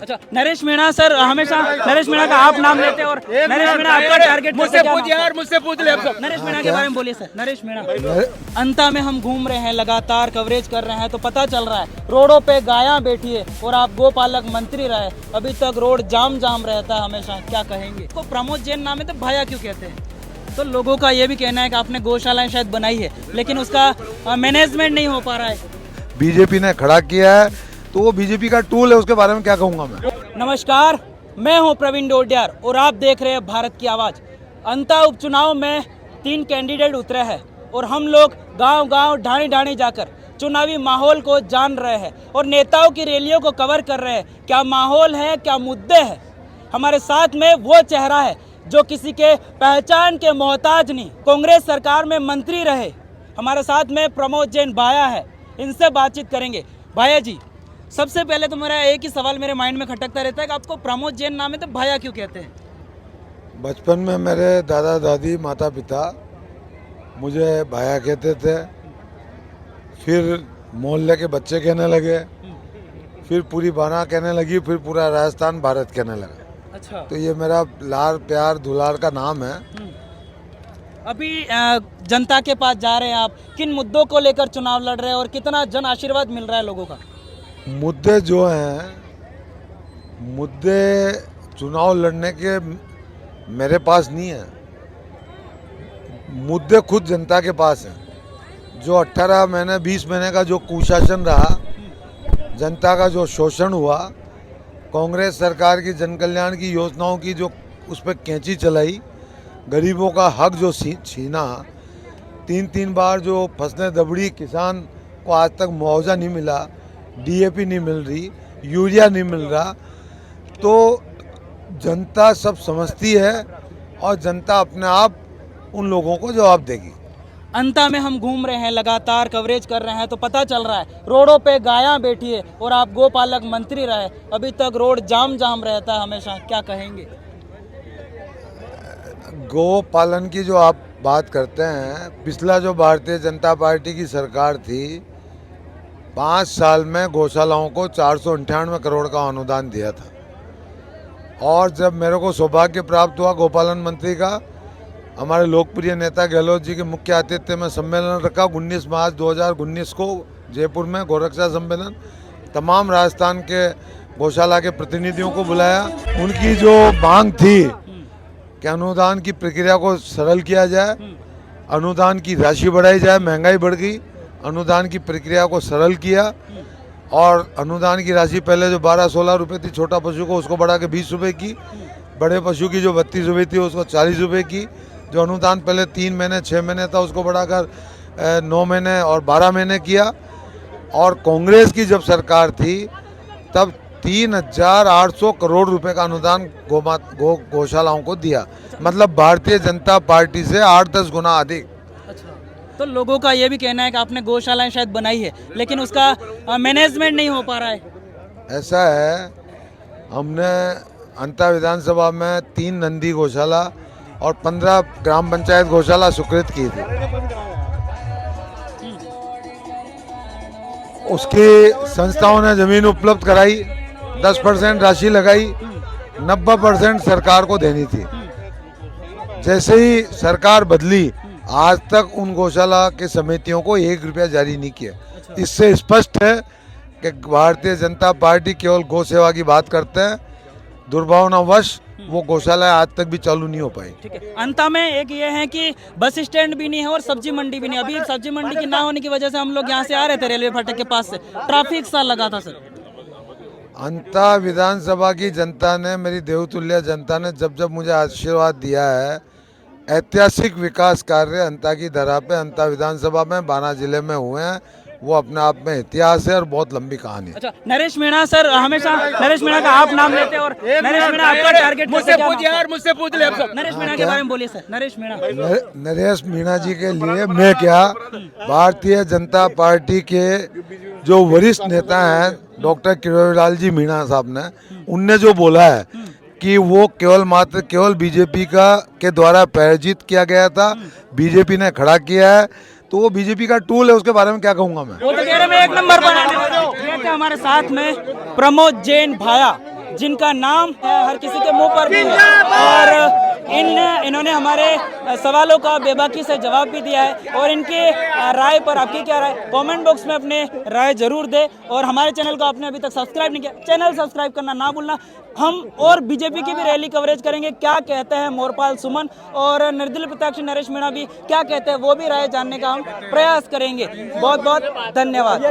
अच्छा, नरेश मीणा सर, हमेशा नरेश मीणा का आप नाम लेते हैं और नरेश मीणा आपका टारगेट मुझसे पूछिए यार, मुझसे पूछ ले अब सब। नरेश मीणा के बारे में बोलिए सर। नरेश मीणा, अंता में हम घूम रहे हैं, लगातार कवरेज कर रहे हैं तो पता चल रहा है रोडों पे गायां बैठी है और आप गोपालक मंत्री रहे, अभी तक रोड जाम रहता है हमेशा, क्या कहेंगे? तो प्रमोद जैन नाम है तो भाया क्यों कहते हैं? तो लोगों का ये भी कहना है कि आपने गौशालाएं शायद बनाई है लेकिन उसका मैनेजमेंट नहीं हो पा रहा है। बीजेपी ने खड़ा किया है तो वो बीजेपी का टूल है, उसके बारे में क्या कहूँगा मैं। नमस्कार, मैं हूं प्रवीण डोडियार और आप देख रहे हैं भारत की आवाज़। अंता उपचुनाव में 3 कैंडिडेट उतरे हैं और हम लोग गांव-गांव ढाणी जाकर चुनावी माहौल को जान रहे हैं और नेताओं की रैलियों को कवर कर रहे हैं। क्या माहौल है, क्या मुद्दे हैं? हमारे साथ में वो चेहरा है जो किसी के पहचान के मोहताज नहीं, कांग्रेस सरकार में मंत्री रहे। हमारे साथ में प्रमोद जैन भाया है, इनसे बातचीत करेंगे। भाया जी, सबसे पहले तो मेरा एक ही सवाल मेरे माइंड में खटकता रहता है कि आपको प्रमोद जैन नाम है तो भाया क्यों कहते हैं? बचपन में मेरे दादा दादी माता पिता मुझे भाया कहते थे, फिर मोहल्ले के बच्चे कहने लगे, फिर पूरी बाना कहने लगी, फिर पूरा राजस्थान भारत कहने लगा। अच्छा, तो ये मेरा लाड़ प्यार दुलार का नाम है। अभी जनता के पास जा रहे हैं आप, किन मुद्दों को लेकर चुनाव लड़ रहे हैं और कितना जन आशीर्वाद मिल रहा है लोगों का? मुद्दे जो हैं, मुद्दे चुनाव लड़ने के मेरे पास नहीं है, मुद्दे खुद जनता के पास हैं। जो 18 महीने 20 महीने का जो कुशासन रहा, जनता का जो शोषण हुआ, कांग्रेस सरकार की जन कल्याण की योजनाओं की जो उस पर कैंची चलाई, गरीबों का हक जो छीना, 3 बार जो फसलें दबड़ी, किसान को आज तक मुआवजा नहीं मिला, डीएपी नहीं मिल रही, यूरिया नहीं मिल रहा, तो जनता सब समझती है और जनता अपने आप उन लोगों को जवाब देगी। अंता में हम घूम रहे हैं, लगातार कवरेज कर रहे हैं तो पता चल रहा है रोडों पे गायां बैठी है और आप गोपालक मंत्री रहे, अभी तक रोड जाम रहता है हमेशा, क्या कहेंगे? गौ पालन की जो आप बात करते हैं, पिछला जो भारतीय जनता पार्टी की सरकार थी, 5 साल में गौशालाओं को 498 करोड़ का अनुदान दिया था। और जब मेरे को सौभाग्य प्राप्त हुआ गोपालन मंत्री का, हमारे लोकप्रिय नेता गहलोत जी के मुख्य आतिथ्य में सम्मेलन रखा 19 मार्च 2019 को जयपुर में, गोरक्षा सम्मेलन। तमाम राजस्थान के गौशाला के प्रतिनिधियों को बुलाया। उनकी जो मांग थी कि अनुदान की प्रक्रिया को सरल किया जाए, अनुदान की राशि बढ़ाई जाए, महंगाई बढ़ गई, अनुदान की प्रक्रिया को सरल किया और अनुदान की राशि पहले जो 12-16 रुपये थी छोटा पशु को, उसको बढ़ा के 20 रुपये की, बड़े पशु की जो 32 रुपये थी उसको 40 रुपये की, जो अनुदान पहले 3 महीने 6 महीने था उसको बढ़ाकर 9 महीने और 12 महीने किया। और कांग्रेस की जब सरकार थी तब 3800 करोड़ रुपए का अनुदान गौशालाओं को दिया, मतलब भारतीय जनता पार्टी से 8-10 गुना अधिक। तो लोगों का ये भी कहना है कि आपने गौशालाएं शायद बनाई है लेकिन उसका मैनेजमेंट नहीं हो पा रहा है। ऐसा है, हमने अंता विधानसभा में 3 नंदी गौशाला और 15 ग्राम पंचायत गौशाला स्वीकृत की थी। उसकी संस्थाओं ने जमीन उपलब्ध कराई, 10% राशि लगाई, 90% सरकार को देनी थी। जैसे ही सरकार बदली, आज तक उन गौशाला के समितियों को 1 रुपया जारी नहीं किया। इससे स्पष्ट है कि भारतीय जनता पार्टी केवल गौ सेवा की बात करते हैं, दुर्भावनावश वो गौशाला आज तक भी चालू नहीं हो पाई। ठीक है, अंत में एक ये है कि बस स्टैंड भी नहीं है और सब्जी मंडी भी नहीं। अभी सब्जी मंडी की ना होने की वजह से हम लोग यहाँ से आ रहे थे रेलवे फाटक के पास से, ट्रैफिक सा लगा था सर। अंता विधानसभा की जनता ने, मेरी देवतुल्य जनता ने जब जब मुझे आशीर्वाद दिया है, ऐतिहासिक विकास कार्य अंता की धरा पे अंता विधानसभा में बाना जिले में हुए हैं, वो अपने आप में इतिहास है और बहुत लंबी कहानी है। अच्छा, नरेश मीणा सर, हमेशा नरेश मीणा का आप नाम लेते हैं और नरेश मीणा आपका टारगेट मुझसे पूछिए यार, मुझसे पूछ ले अब सब। नरेश मीणा के बारे में बोलिए सर। नरेश मीणा, नरेश मीणा जी के लिए मैं क्या, भारतीय जनता पार्टी के जो वरिष्ठ नेता हैं डॉक्टर किरोड़ीलाल जी मीणा साहब ने, उनने जो बोला है कि वो केवल बीजेपी के द्वारा प्रायोजित किया गया था, बीजेपी ने खड़ा किया है, तो वो बीजेपी का टूल है, उसके बारे में क्या कहूँगा मैं। वो तो कह रहे मैं 1 नंबर पर आने वाला हूं। ये थे हमारे साथ में प्रमोद जैन भाया, जिनका नाम हर किसी के मुंह पर भी है और इन्होंने हमारे सवालों का बेबाकी से जवाब भी दिया है। और इनके राय पर आपकी क्या राय, कमेंट बॉक्स में अपने राय जरूर दे। और हमारे चैनल को आपने अभी तक सब्सक्राइब नहीं किया, चैनल सब्सक्राइब करना ना भूलना। हम और बीजेपी की भी रैली कवरेज करेंगे, क्या कहते हैं मोरपाल सुमन और निर्दलीय प्रत्याशी नरेश मीणा भी क्या कहते हैं, वो भी राय जानने का हम प्रयास करेंगे। बहुत बहुत धन्यवाद।